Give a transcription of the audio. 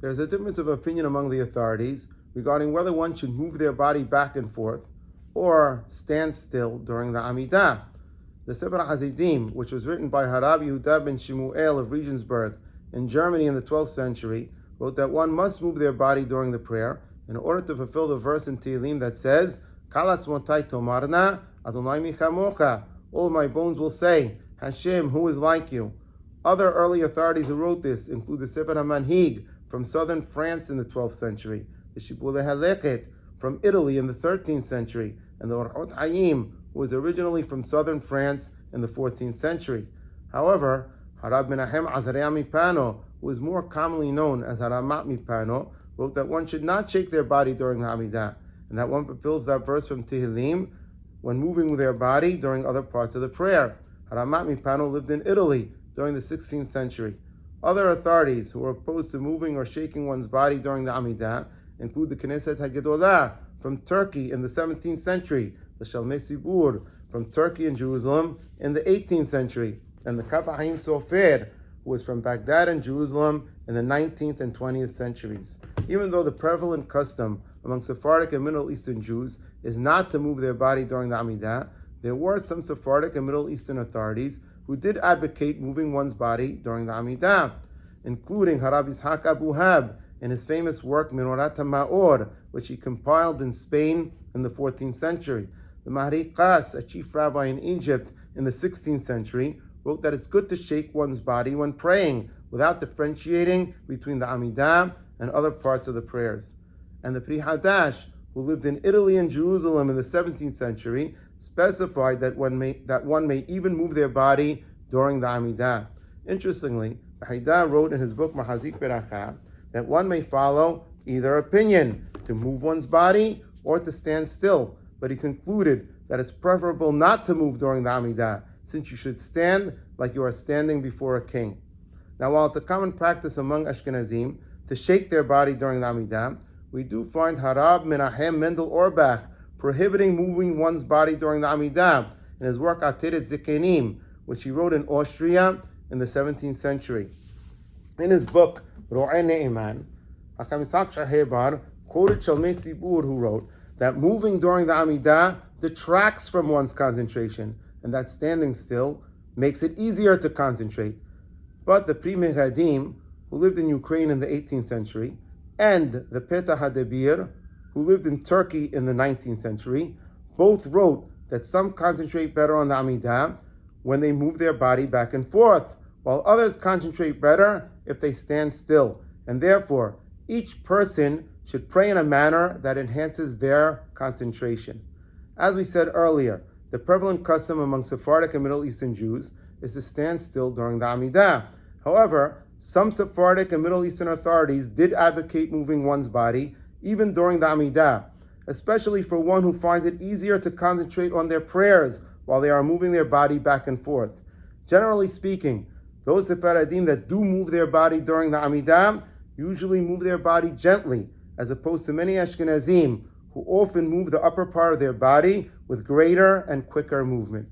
there's a difference of opinion among the authorities regarding whether one should move their body back and forth or stand still during the Amidah. The Sefer HaZidim, which was written by Harab Yehuda ben Shemuel of Regensburg in Germany in the 12th century, wrote that one must move their body during the prayer in order to fulfill the verse in Tehillim that says, Kalatz motai tomarna, Adonai mi chamocha. All my bones will say, Hashem, who is like you? Other early authorities who wrote this include the Sefer Minhag from southern France in the 12th century, the Shibbolei HaLechet from Italy in the 13th century, and the Orchot Hayim, who was originally from southern France in the 14th century. However, Harab Menachem Azariah Mipano, who is more commonly known as Haramat Mipano, wrote that one should not shake their body during the Amidah, and that one fulfills that verse from Tehillim when moving their body during other parts of the prayer. Haramat Mipano lived in Italy during the 16th century. Other authorities who were opposed to moving or shaking one's body during the Amidah include the Knesset HaGedolah from Turkey in the 17th century, the Shalmei Sibur from Turkey and Jerusalem in the 18th century, and the Kaf Haim Sofer, who was from Baghdad and Jerusalem in the 19th and 20th centuries. Even though the prevalent custom among Sephardic and Middle Eastern Jews is not to move their body during the Amidah, there were some Sephardic and Middle Eastern authorities who did advocate moving one's body during the Amidah, including Harab Yitzhak Abu Hab in his famous work Menorat HaMa'or, which he compiled in Spain in the 14th century. The Mahri Qas, a chief rabbi in Egypt in the 16th century, wrote that it's good to shake one's body when praying without differentiating between the Amidah and other parts of the prayers. And the Pri Hadash, who lived in Italy and Jerusalem in the 17th century, specified that one may even move their body during the Amidah. Interestingly, the Haidah wrote in his book Mahazik Beracha that one may follow either opinion, to move one's body or to stand still, but he concluded that it's preferable not to move during the Amidah, since you should stand like you are standing before a king. Now, while it's a common practice among Ashkenazim to shake their body during the Amidah, we do find Harab Menachem Mendel Orbach prohibiting moving one's body during the Amidah in his work Ateret Zikenim, which he wrote in Austria in the 17th century. In his book Ro'eh Ne'eman, Hakam Yitzhak Shahebar quoted Shalmei Sibur, who wrote that moving during the Amidah detracts from one's concentration, and that standing still makes it easier to concentrate. But the Pri Megadim, who lived in Ukraine in the 18th century, and the Petah HaDebir, who lived in Turkey in the 19th century, both wrote that some concentrate better on the Amidah when they move their body back and forth, while others concentrate better if they stand still. And therefore, each person should pray in a manner that enhances their concentration. As we said earlier, the prevalent custom among Sephardic and Middle Eastern Jews is to stand still during the Amidah. However, some Sephardic and Middle Eastern authorities did advocate moving one's body even during the Amidah, especially for one who finds it easier to concentrate on their prayers while they are moving their body back and forth. Generally speaking, those Sephardim that do move their body during the Amidah usually move their body gently, as opposed to many Ashkenazim who often move the upper part of their body with greater and quicker movement.